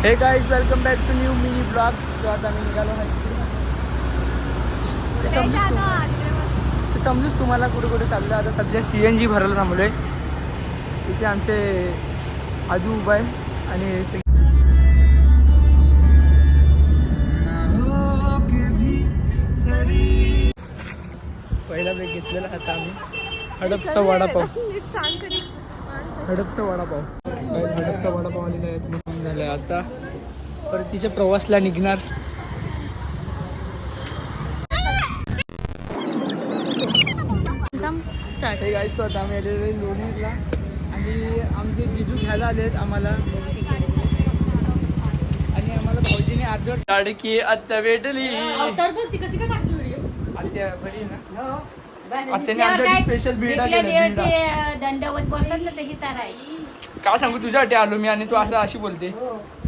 हे guys welcome back to new mini vlog. So आता मी निघालो आहे. समजूच तुम्हाला कुठे कुठे चाललं. आता सध्या CNG भरायला थांबलो आहे. इथे आमचे आजू उभा आहे आणि पहिला ब्रेक घेतलेला आता आम्ही हडपचा वडापाव. हडपचा वडापाव आलेला आहे. मस्त झालं आहे. आता परतीच्या प्रवासला निघणार. हे गाईस स्वतः आम्ही आलेले लोणीला आणि आमचे जिजू घ्यायला आलेत आम्हाला. आणि आम्हाला भाऊजीने अर्धवट लाडकी आत्ता भेटली. आत्या बरी ना. आत्याने आमच्यासाठी स्पेशल बिर्डा केला. दंडवत बोलतात ना तशी तारा आहे. काय सांगू तुझ्यासाठी आलो मी आणि तू असं अशी बोलते.